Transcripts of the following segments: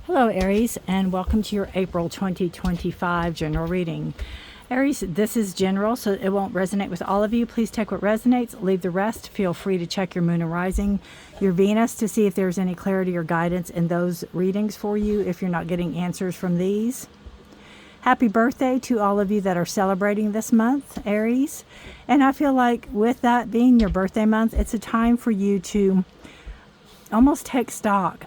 Hello Aries, and welcome to your April 2025 general reading. Aries, this is general, so it won't resonate with all of you. Please take what resonates, leave the rest. Feel free to check your moon and rising, your Venus, to see if there's any clarity or guidance in those readings for you if you're not getting answers from these. Happy birthday to all of you that are celebrating this month, Aries. And I feel like with that being your birthday month, it's a time for you to almost take stock.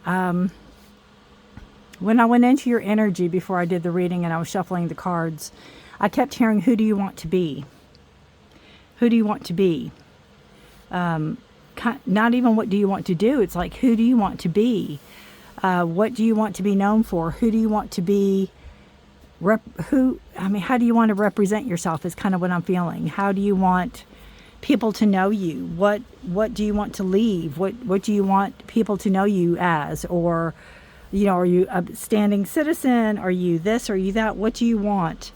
When I went into your energy before I did the reading and I was shuffling the cards, I kept hearing, who do you want to be? Who do you want to be? Not even what do you want to do. It's like, who do you want to be? What do you want to be known for? Who do you want to be? How do you want to represent yourself is kind of what I'm feeling. How do you want people to know you? What do you want to leave? What do you want people to know you as? Or, are you a standing citizen? Are you this? Are you that? What do you want?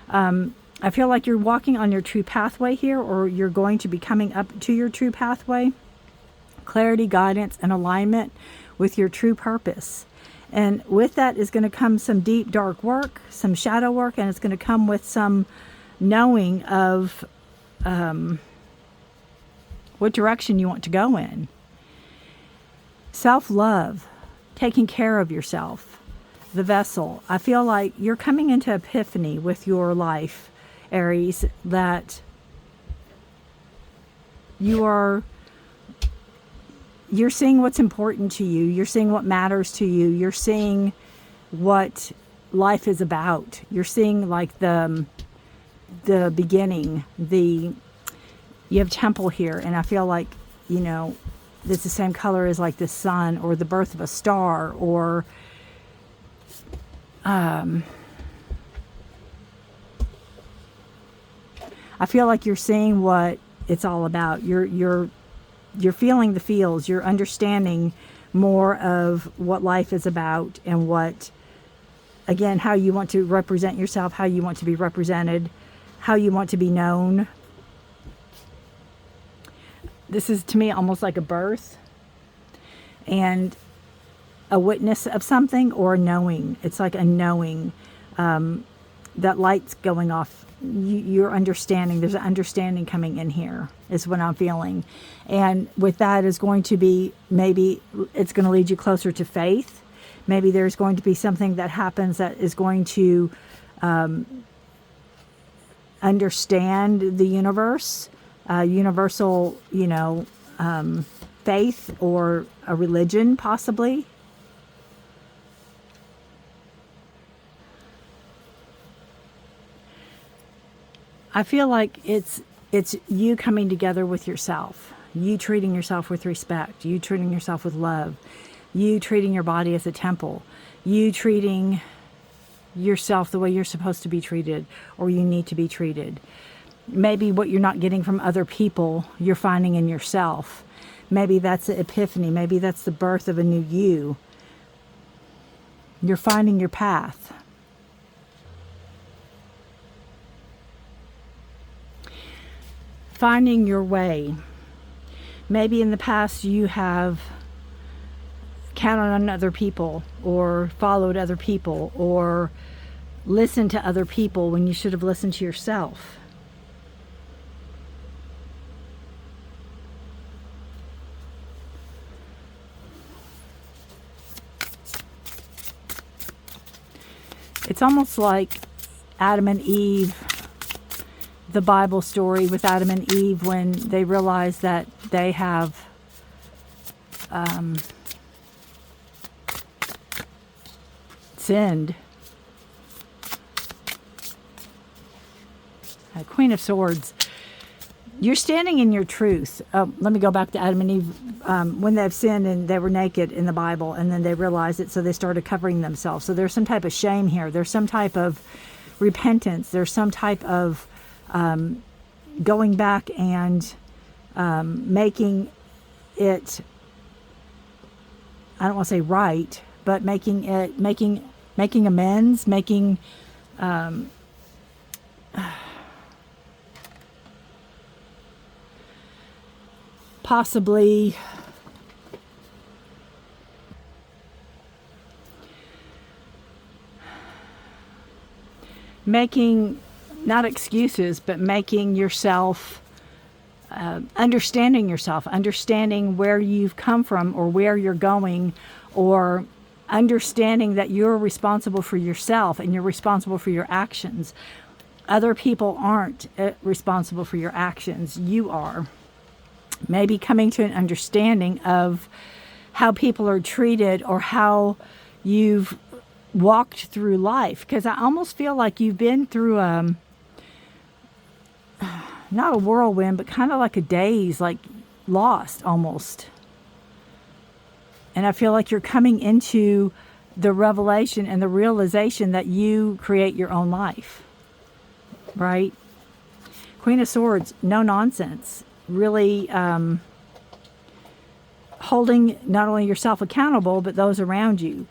I feel like you're walking on your true pathway here, or you're going to be coming up to your true pathway. Clarity, guidance, and alignment with your true purpose. And with that is going to come some deep, dark work, some shadow work, and it's going to come with some knowing of what direction you want to go in. Self-love. Taking care of yourself, the vessel. I feel like you're coming into epiphany with your life, Aries, that you're seeing what's important to you. You're seeing what matters to you. You're seeing what life is about. You're seeing like the beginning, you have temple here, and I feel like, it's the same color as like the sun or the birth of a star, or I feel like you're seeing what it's all about. You're feeling the feels. You're understanding more of what life is about, and how you want to represent yourself, how you want to be represented, how you want to be known. This is, to me, almost like a birth and a witness of something, or a knowing. It's like a knowing. That light's going off. You're understanding. There's an understanding coming in here, is what I'm feeling. And with that is going to be, maybe it's going to lead you closer to faith. Maybe there's going to be something that happens that is going to understand the universe. Universal, faith, or a religion, possibly. I feel like it's you coming together with yourself, you treating yourself with respect, you treating yourself with love, you treating your body as a temple, you treating yourself the way you're supposed to be treated, or you need to be treated. Maybe what you're not getting from other people, you're finding in yourself. Maybe that's the epiphany. Maybe that's the birth of a new you. You're finding your path. Finding your way. Maybe in the past you have counted on other people, or followed other people, or listened to other people when you should have listened to yourself. It's almost like Adam and Eve, the Bible story with Adam and Eve, when they realize that they have sinned. Queen of Swords. You're standing in your truth. Let me go back to Adam and Eve. When they've sinned and they were naked in the Bible, and then they realized it, so they started covering themselves. So there's some type of shame here. There's some type of repentance. There's some type of going back and making it, I don't want to say right, but making amends, making possibly making, not excuses, but making yourself, understanding yourself, understanding where you've come from or where you're going, or understanding that you're responsible for yourself and you're responsible for your actions. Other people aren't responsible for your actions. You are. Maybe coming to an understanding of how people are treated or how you've walked through life. Because I almost feel like you've been through not a whirlwind, but kind of like a daze, like lost almost. And I feel like you're coming into the revelation and the realization that you create your own life, right? Queen of Swords, no nonsense. Really holding not only yourself accountable, but those around you.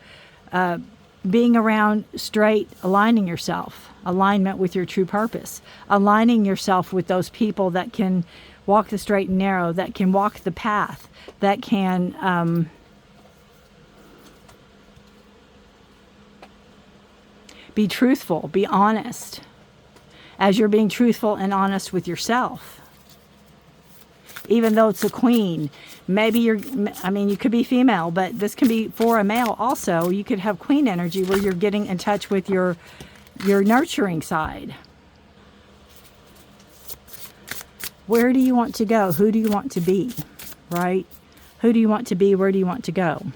Being around straight, aligning yourself, alignment with your true purpose, aligning yourself with those people that can walk the straight and narrow, that can walk the path, that can be truthful, be honest, as you're being truthful and honest with yourself. Even though it's a queen, maybe you could be female, but this can be for a male also. You could have queen energy where you're getting in touch with your nurturing side. Where do you want to go? Who do you want to be, right? Who do you want to be? Where do you want to go?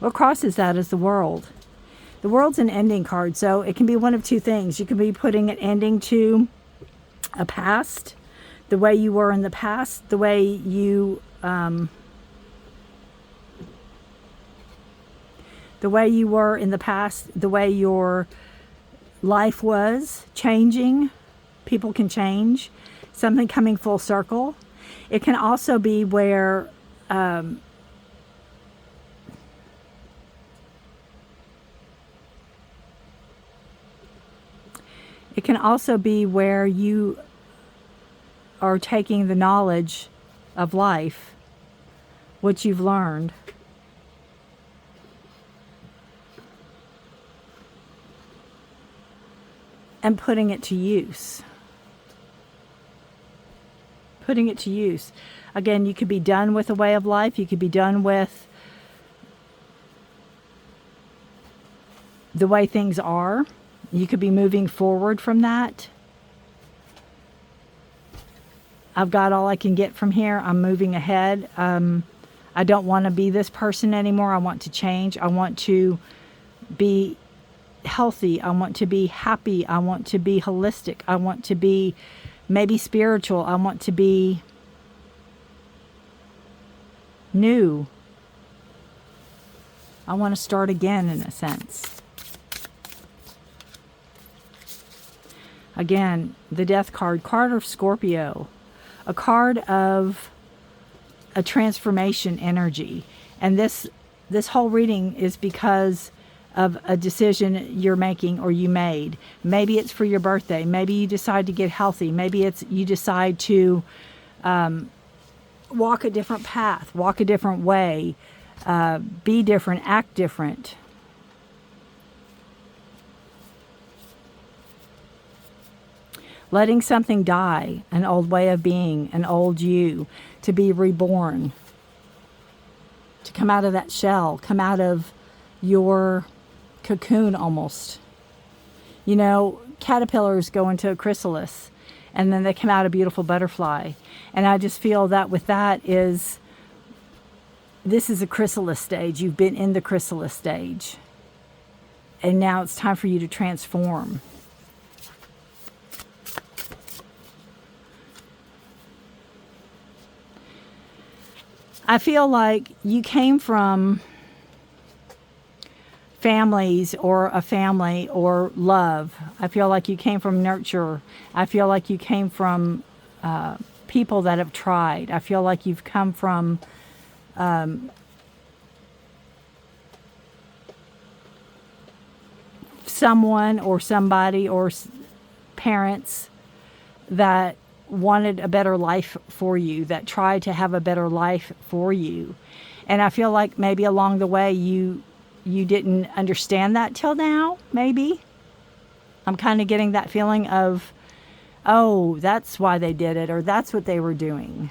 What crosses that is the World. The World's an ending card, so it can be one of two things. You can be putting an ending to a past, the way you were in the past, the way you were in the past, the way your life was changing. People can change. Something coming full circle. It can also be where you are taking the knowledge of life, what you've learned, and putting it to use. Putting it to use. Again, you could be done with a way of life. You could be done with the way things are. You could be moving forward from that. I've got all I can get from here. I'm moving ahead. I don't want to be this person anymore. I want to change. I want to be healthy. I want to be happy. I want to be holistic. I want to be maybe spiritual. I want to be new. I want to start again in a sense. Again, the Death card, card of Scorpio, a card of a transformation energy. And this whole reading is because of a decision you're making or you made. Maybe it's for your birthday. Maybe you decide to get healthy. Maybe it's you decide to walk a different path, walk a different way, be different, act different. Letting something die, an old way of being, an old you, to be reborn, to come out of that shell, come out of your cocoon almost. You know, caterpillars go into a chrysalis and then they come out a beautiful butterfly. And I just feel that with that this is a chrysalis stage. You've been in the chrysalis stage. And now it's time for you to transform. I feel like you came from families or a family or love. I feel like you came from nurture. I feel like you came from people that have tried. I feel like you've come from someone or somebody or parents that wanted a better life for you, that tried to have a better life for you. And I feel like maybe along the way you didn't understand that till now, maybe. I'm kind of getting that feeling of, oh, that's why they did it, or that's what they were doing.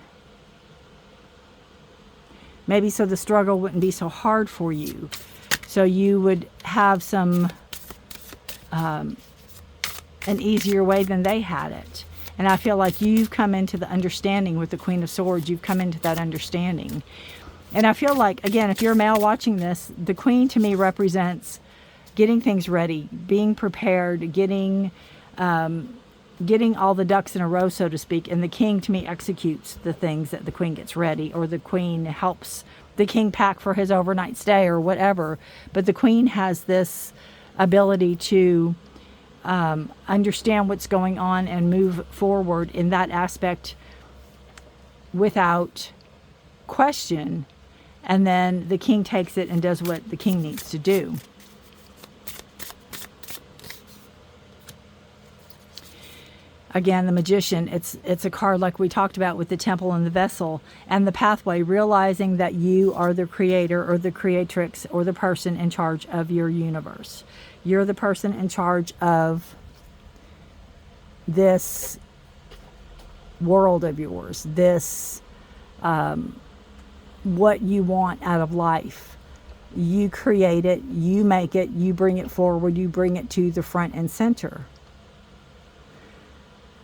Maybe so the struggle wouldn't be so hard for you. So you would have some, an easier way than they had it. And I feel like you've come into the understanding with the Queen of Swords. You've come into that understanding. And I feel like, again, if you're a male watching this, the Queen to me represents getting things ready, being prepared, getting all the ducks in a row, so to speak. And the King to me executes the things that the Queen gets ready, or the Queen helps the King pack for his overnight stay or whatever. But the Queen has this ability to understand what's going on and move forward in that aspect without question. And then the King takes it and does what the King needs to do. Again, the Magician, it's a card like we talked about with the Temple and the Vessel and the Pathway, realizing that you are the creator or the creatrix or the person in charge of your universe. You're the person in charge of this world of yours, this what you want out of life. You create it, you make it, you bring it forward, you bring it to the front and center.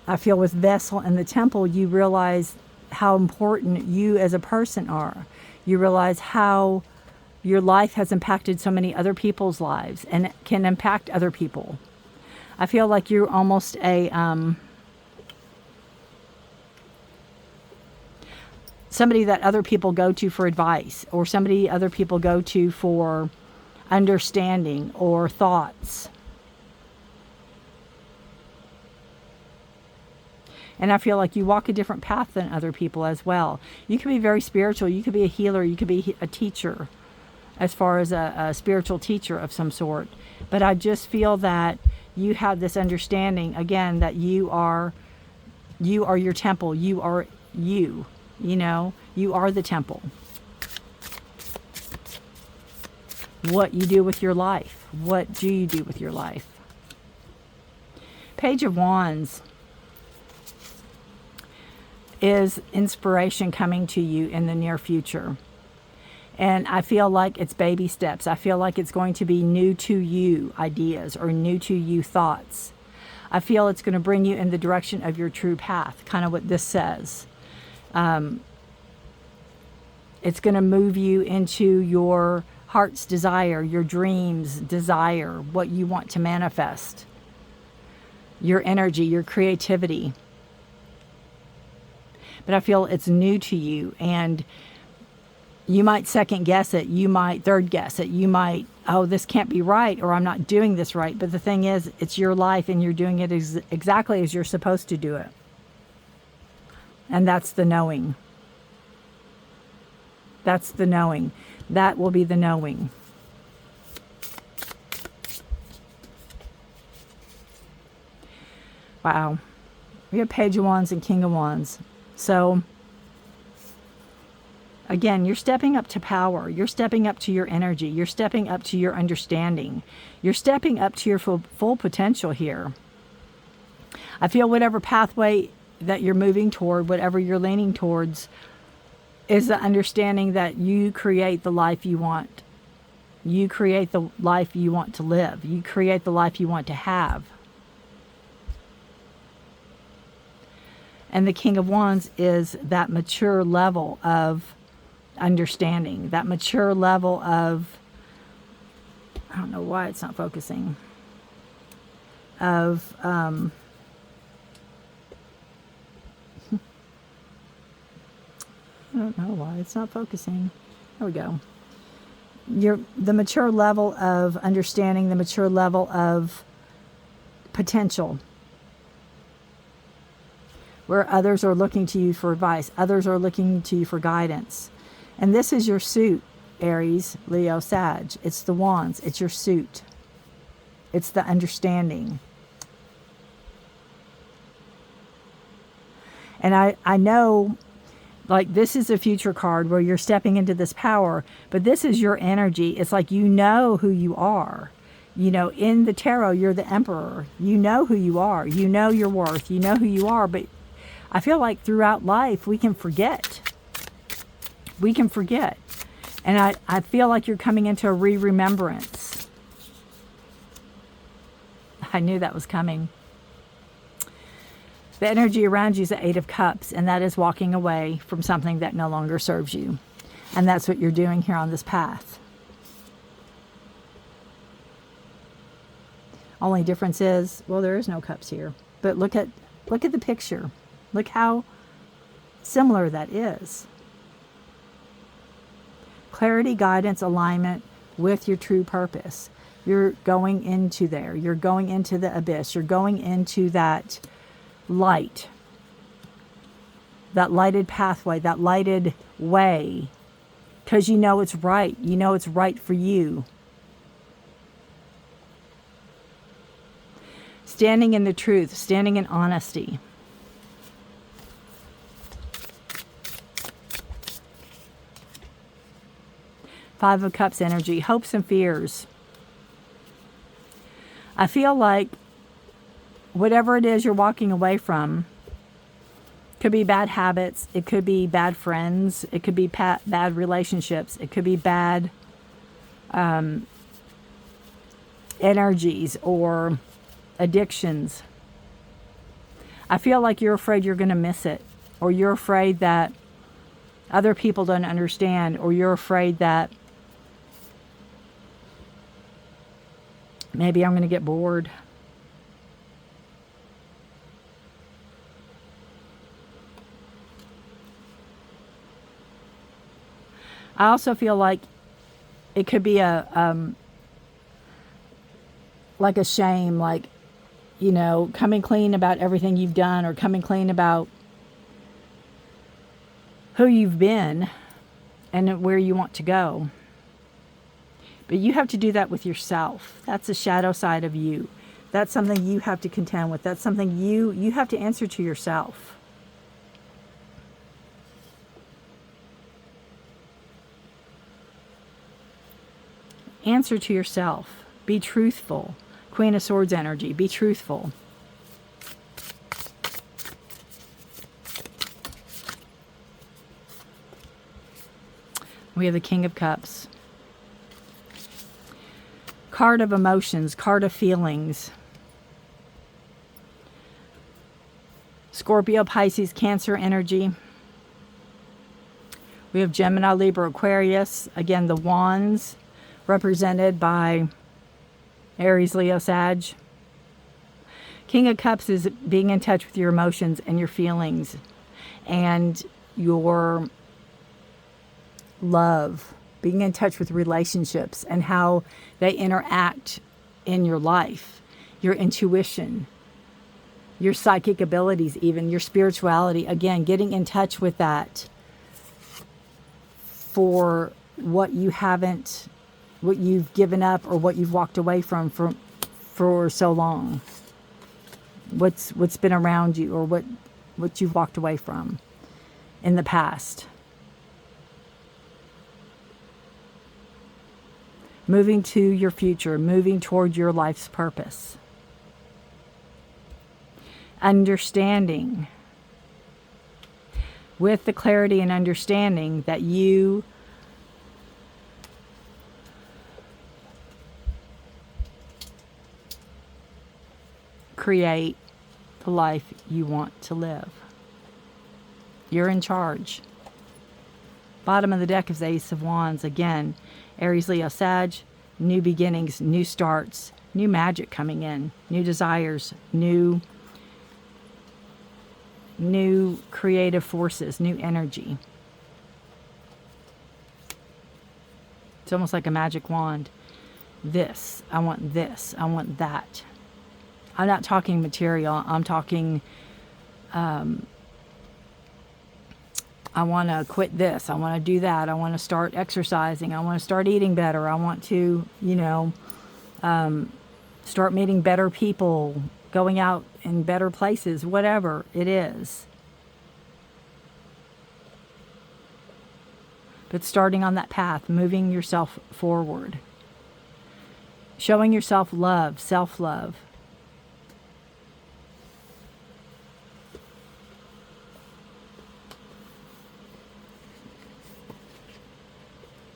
I feel with Vessel and the Temple, you realize how important you as a person are. You realize how your life has impacted so many other people's lives and can impact other people. I feel like you're almost a somebody that other people go to for advice, or somebody other people go to for understanding or thoughts. And I feel like you walk a different path than other people as well. You could be very spiritual. You could be a healer. You could be a teacher, as far as a spiritual teacher of some sort. But I just feel that you have this understanding, again, that you are your temple. You are you. You know, you are the temple. What you do with your life. What do you do with your life? Page of Wands is inspiration coming to you in the near future. And I feel like it's baby steps. I feel like it's going to be new to you ideas or new to you thoughts. I feel it's going to bring you in the direction of your true path, kind of what this says. It's going to move you into your heart's desire, your dreams' desire, what you want to manifest, your energy, your creativity. But I feel it's new to you, and you might second guess it. You might third guess it. You might, oh, this can't be right, or I'm not doing this right. But the thing is, it's your life, and you're doing it exactly as you're supposed to do it. And that's the knowing. That's the knowing. That will be the knowing. Wow. We have Page of Wands and King of Wands. So, again, you're stepping up to power. You're stepping up to your energy. You're stepping up to your understanding. You're stepping up to your full potential here. I feel whatever pathway that you're moving toward, whatever you're leaning towards, is the understanding that you create the life you want. You create the life you want to live. You create the life you want to have. And the King of Wands is that mature level of understanding, that mature level of, I don't know why it's not focusing, of, I don't know why it's not focusing. There we go. The mature level of understanding, the mature level of potential, where others are looking to you for advice. Others are looking to you for guidance. And this is your suit, Aries, Leo, Sag. It's the wands. It's your suit. It's the understanding. And I know, like, this is a future card where you're stepping into this power, but this is your energy. It's like you know who you are. You know, in the tarot, you're the emperor. You know who you are. You know your worth. You know who you are. But I feel like throughout life, we can forget. We can forget. And I feel like you're coming into a remembrance. I knew that was coming. The energy around you is the Eight of Cups, and that is walking away from something that no longer serves you. And that's what you're doing here on this path. Only difference is, well, there is no cups here. But look at the picture. Look how similar that is. Clarity, guidance, alignment with your true purpose. You're going into there. You're going into the abyss. You're going into that light. That lighted pathway, that lighted way. Because you know it's right. You know it's right for you. Standing in the truth, standing in honesty. Five of Cups energy, hopes and fears. I feel like whatever it is you're walking away from, could be bad habits, it could be bad friends, it could be bad relationships, it could be bad energies or addictions. I feel like you're afraid you're going to miss it, or you're afraid that other people don't understand, or you're afraid that maybe I'm going to get bored. I also feel like it could be like a shame, like, you know, coming clean about everything you've done, or coming clean about who you've been and where you want to go. But you have to do that with yourself. That's the shadow side of you. That's something you have to contend with. That's something you have to answer to yourself. Answer to yourself. Be truthful. Queen of Swords energy. Be truthful. We have the King of Cups. Card of emotions. Card of feelings. Scorpio, Pisces, Cancer energy. We have Gemini, Libra, Aquarius. Again, the Wands, represented by Aries, Leo, Sag. King of Cups is being in touch with your emotions and your feelings and your love. Being in touch with relationships and how they interact in your life. Your intuition. Your psychic abilities even. Your spirituality. Again, getting in touch with that for what you haven't, what you've given up, or what you've walked away from for so long. What's been around you, or what you've walked away from in the past. Moving to your future, moving toward your life's purpose. Understanding. With the clarity and understanding that you create the life you want to live. You're in charge. Bottom of the deck is the Ace of Wands. Again, Aries, Leo, Sag, new beginnings, new starts, new magic coming in, new desires, new creative forces, new energy. It's almost like a magic wand. This, I want that. I'm not talking material. I'm talking, I want to quit this. I want to do that. I want to start exercising. I want to start eating better. I want to, start meeting better people, going out in better places, whatever it is. But starting on that path, moving yourself forward. Showing yourself love, self-love.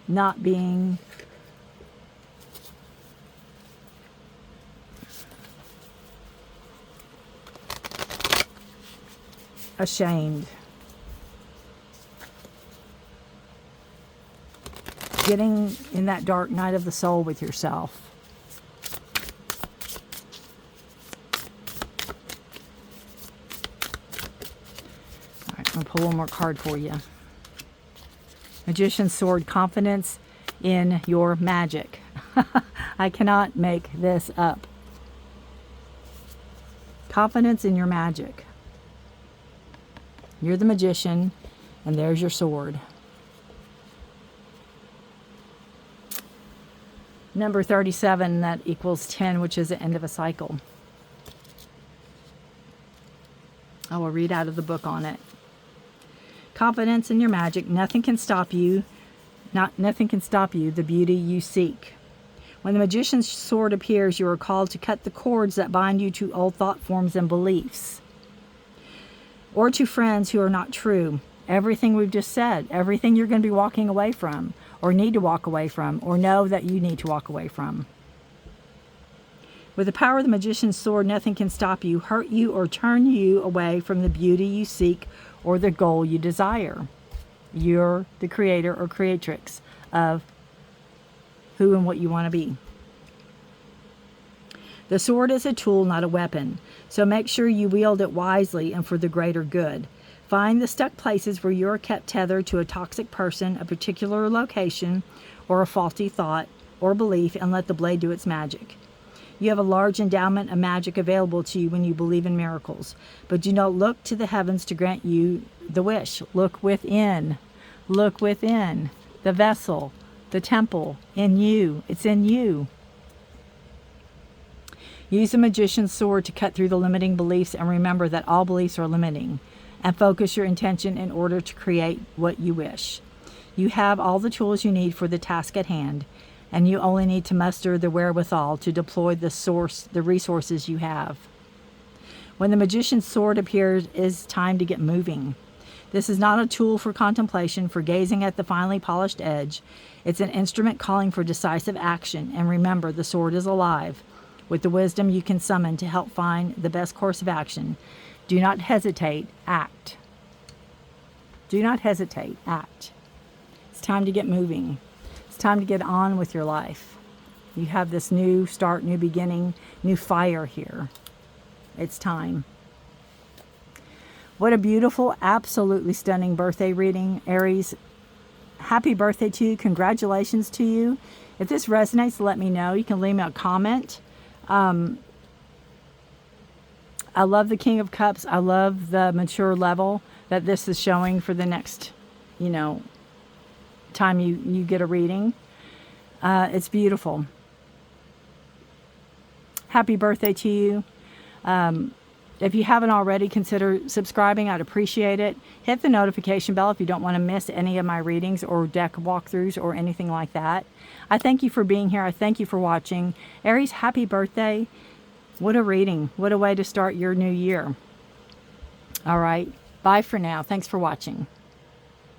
Not being ashamed. Getting in that dark night of the soul with yourself. All right, I'm going to pull one more card for you. Magician's Sword, confidence in your magic. I cannot make this up. Confidence in your magic. You're the magician, and there's your sword. Number 37, that equals 10, which is the end of a cycle. I will read out of the book on it. Confidence in your magic. Nothing can stop you. Nothing can stop you, the beauty you seek. When the magician's sword appears, you are called to cut the cords that bind you to old thought forms and beliefs, or to friends who are not true. Everything we've just said, everything you're going to be walking away from, or need to walk away from, or know that you need to walk away from. With the power of the magician's sword, nothing can stop you, hurt you, or turn you away from the beauty you seek or the goal you desire. You're the creator or creatrix of who and what you want to be. The sword is a tool, not a weapon, so make sure you wield it wisely and for the greater good. Find the stuck places where you are kept tethered to a toxic person, a particular location, or a faulty thought or belief, and let the blade do its magic. You have a large endowment of magic available to you when you believe in miracles, but do not look to the heavens to grant you the wish. Look within. Look within. The vessel, the temple, in you. It's in you. Use the magician's sword to cut through the limiting beliefs, and remember that all beliefs are limiting, and focus your intention in order to create what you wish. You have all the tools you need for the task at hand, and you only need to muster the wherewithal to deploy the resources you have. When the magician's sword appears, it's time to get moving. This is not a tool for contemplation, for gazing at the finely polished edge. It's an instrument calling for decisive action, and remember, the sword is alive. With the wisdom you can summon to help find the best course of action, do not hesitate, act. Do not hesitate, act. It's time to get moving. It's time to get on with your life. You have this new start, new beginning, new fire here. It's time. What a beautiful, absolutely stunning birthday reading, Aries. Happy birthday to you. Congratulations to you. If this resonates, let me know. You can leave me a comment. I love the King of Cups. I love the mature level that this is showing for the next, time you get a reading. It's beautiful. Happy birthday to you. If you haven't already, consider subscribing. I'd appreciate it. Hit the notification bell if you don't want to miss any of my readings or deck walkthroughs or anything like that. I thank you for being here. I thank you for watching. Aries, happy birthday. What a reading. What a way to start your new year. All right. Bye for now. Thanks for watching.